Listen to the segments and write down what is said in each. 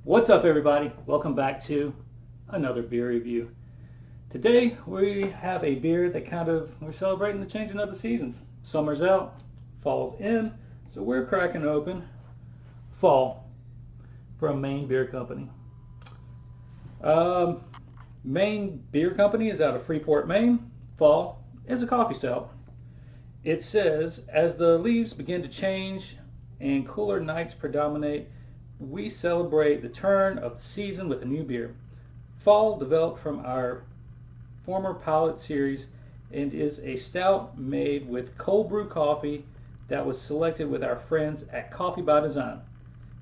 What's up, everybody? Welcome back to another beer review. Today we have a beer that we're celebrating the changing of the seasons. Summer's out, fall's in, so we're cracking open Fall from Maine Beer Company. Maine Beer Company is out of Freeport, Maine. Fall is a coffee stout. It says, as the leaves begin to change and cooler nights predominate, we celebrate the turn of the season with a new beer. Fall developed from our former pilot series and is a stout made with cold brew coffee that was selected with our friends at Coffee by Design.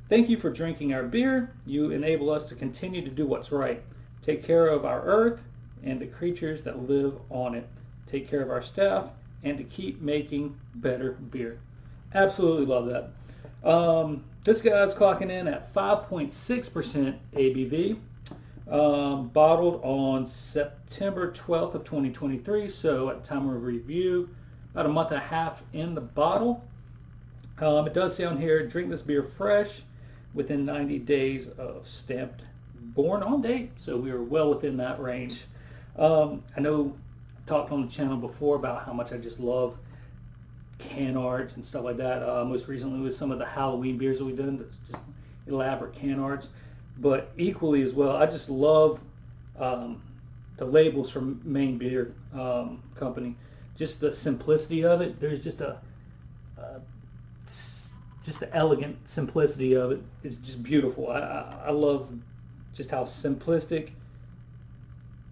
Thank you for drinking our beer. You enable us to continue to do what's right. Take care of our earth and the creatures that live on it. Take care of our staff and to keep making better beer. Absolutely love that. This guy's clocking in at 5.6% ABV, bottled on September 12th of 2023, so at the time of review, about a month and a half in the bottle. It does say on here, drink this beer fresh within 90 days of stamped born on date, so we are well within that range. I know I've talked on the channel before about how much I just love can art and stuff like that. Most recently with some of the Halloween beers that we've done, that's just elaborate can arts. But equally as well, I just love the labels from Maine Beer Company. Just the simplicity of it. There's just the elegant simplicity of it. It's just beautiful. I love just how simplistic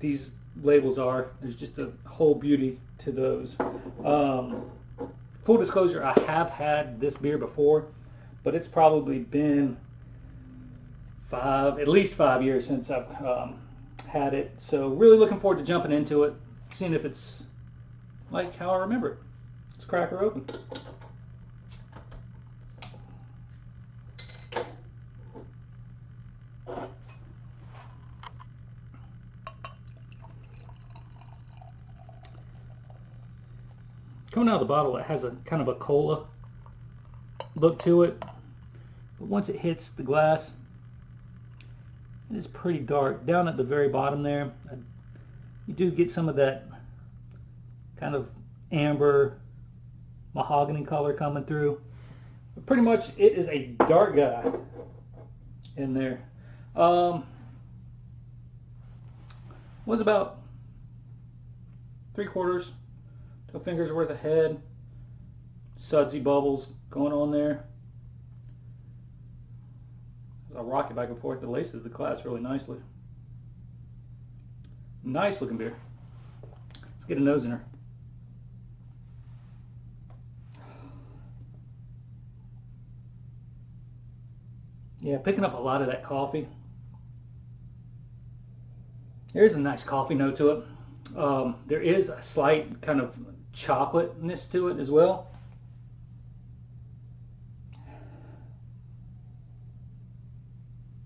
these labels are. There's just a whole beauty to those. Full disclosure, I have had this beer before, but it's probably been at least 5 years since I've had it. So really looking forward to jumping into it, seeing if it's like how I remember it. Let's crack her open. Coming out of the bottle, it has a kind of a cola look to it, but once it hits the glass, it is pretty dark. Down at the very bottom there, you do get some of that kind of amber mahogany color coming through. But pretty much it is a dark guy in there. Was about 3/4 to a finger's worth of head. Sudsy bubbles going on there. I'll rock it back and forth. It laces the glass really nicely. Nice looking beer. Let's get a nose in her. Yeah, picking up a lot of that coffee. There's a nice coffee note to it. There is a slight kind of chocolateness to it as well.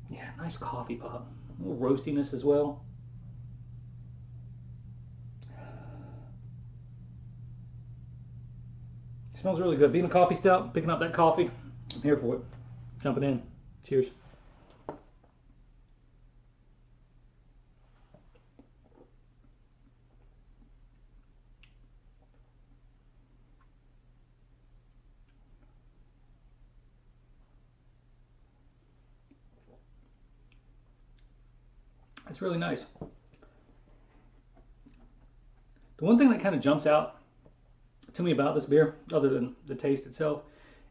Yeah, nice coffee pop. A little roastiness as well. It smells really good. Being a coffee stout, picking up that coffee, I'm here for it. Jumping in. Cheers. It's really nice. The one thing that kind of jumps out to me about this beer, other than the taste itself,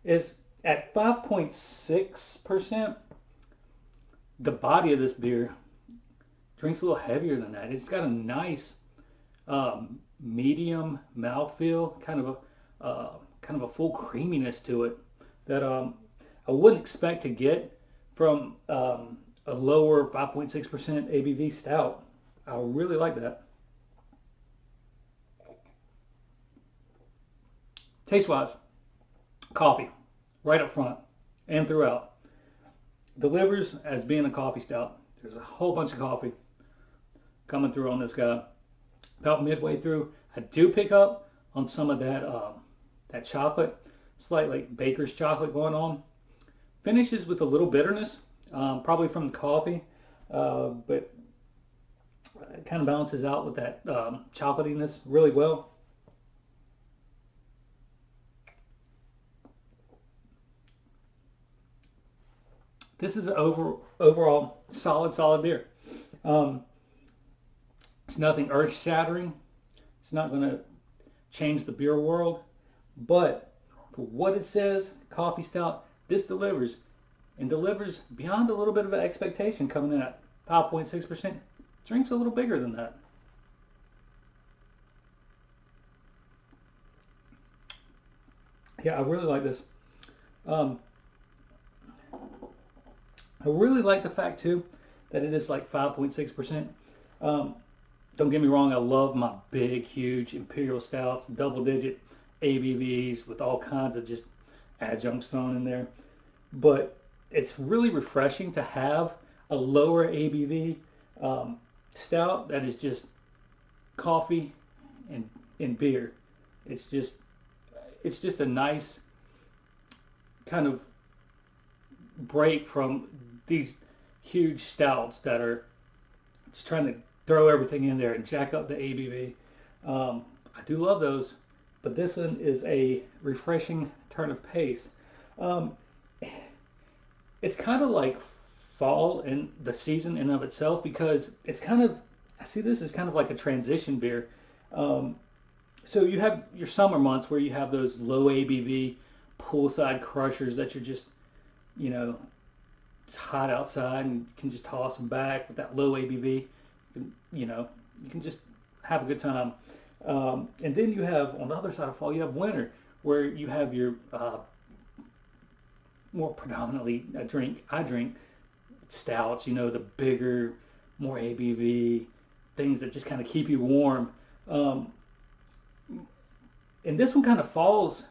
is at 5.6%, the body of this beer drinks a little heavier than that. It's got a nice medium mouthfeel, kind of a full creaminess to it that I wouldn't expect to get from a lower 5.6% ABV stout. I really like that. Taste-wise, coffee, right up front and throughout. Delivers as being a coffee stout. There's a whole bunch of coffee coming through on this guy. About midway through, I do pick up on some of that chocolate, slight like baker's chocolate going on. Finishes with a little bitterness, probably from the coffee, but it kind of balances out with that chocolatiness really well. This is an overall solid beer. Um, it's nothing earth-shattering. It's not going to change the beer world, but for what it says, coffee stout, this delivers, and delivers beyond a little bit of an expectation coming in at 5.6%. Drink's a little bigger than that. Yeah, I really like this. Um, I really like the fact too that it is like 5.6%. Don't get me wrong, I love my big, huge imperial stouts, double digit ABVs with all kinds of just adjuncts thrown in there. But it's really refreshing to have a lower ABV stout that is just coffee and beer. It's just a nice kind of break from these huge stouts that are just trying to throw everything in there and jack up the ABV. I do love those, but this one is a refreshing turn of pace. Um, it's kind of like fall in the season in of itself because it's kind of, I see this as kind of like a transition beer. So you have your summer months where you have those low ABV poolside crushers that you're just, you know, it's hot outside and you can just toss them back with that low ABV. You know, you can just have a good time. And then you have, on the other side of fall, you have winter where you have your more predominantly I drink stouts, you know, the bigger, more ABV, things that just kind of keep you warm. And this one kind of falls,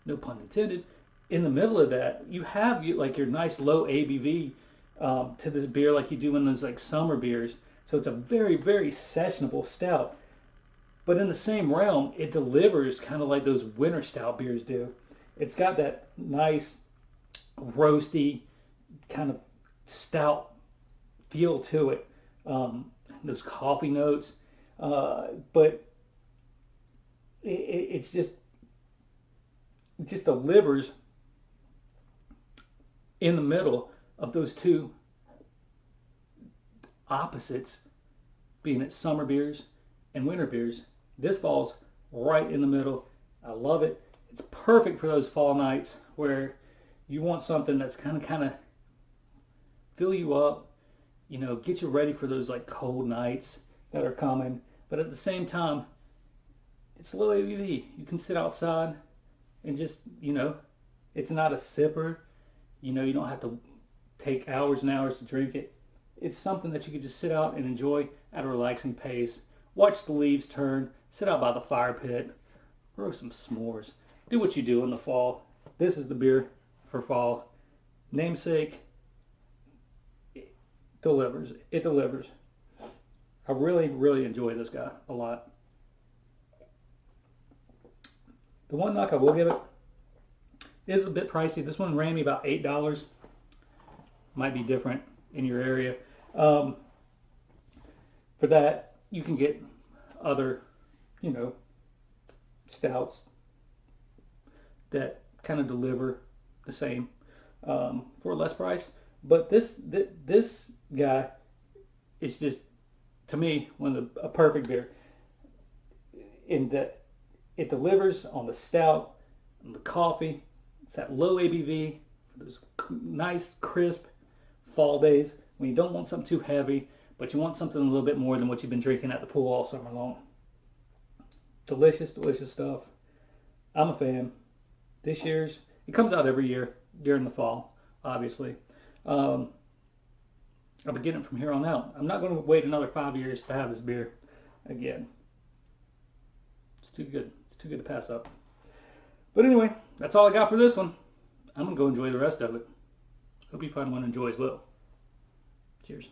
no pun intended, in the middle of that. You have like your nice low ABV to this beer like you do in those like summer beers. So it's a very, very sessionable stout. But in the same realm, it delivers kind of like those winter stout beers do. It's got that nice roasty kind of stout feel to it. Those coffee notes. But it just delivers in the middle of those two opposites, being it summer beers and winter beers. This falls right in the middle. I love it. It's perfect for those fall nights where you want something that's kind of fill you up, you know, get you ready for those like cold nights that are coming. But at the same time, it's low ABV. You can sit outside and just, you know, it's not a sipper. You know, you don't have to take hours and hours to drink it. It's something that you can just sit out and enjoy at a relaxing pace. Watch the leaves turn. Sit out by the fire pit. Roast some s'mores. Do what you do in the fall. This is the beer for fall. Namesake. It delivers. It delivers. I really, really enjoy this guy a lot. The one knock I will give it is a bit pricey. This one ran me about $8. Might be different in your area. For that, you can get other, you know, stouts that kind of deliver the same for a less price. But this guy is just, to me, a perfect beer. In that it delivers on the stout, on the coffee. It's that low ABV, those nice, crisp fall days when you don't want something too heavy, but you want something a little bit more than what you've been drinking at the pool all summer long. Delicious, delicious stuff. I'm a fan. This year's, it comes out every year during the fall, obviously. I'll be getting it from here on out. I'm not going to wait another 5 years to have this beer again. It's too good. It's too good to pass up. But anyway, that's all I got for this one. I'm going to go enjoy the rest of it. Hope you find one to enjoy as well. Cheers.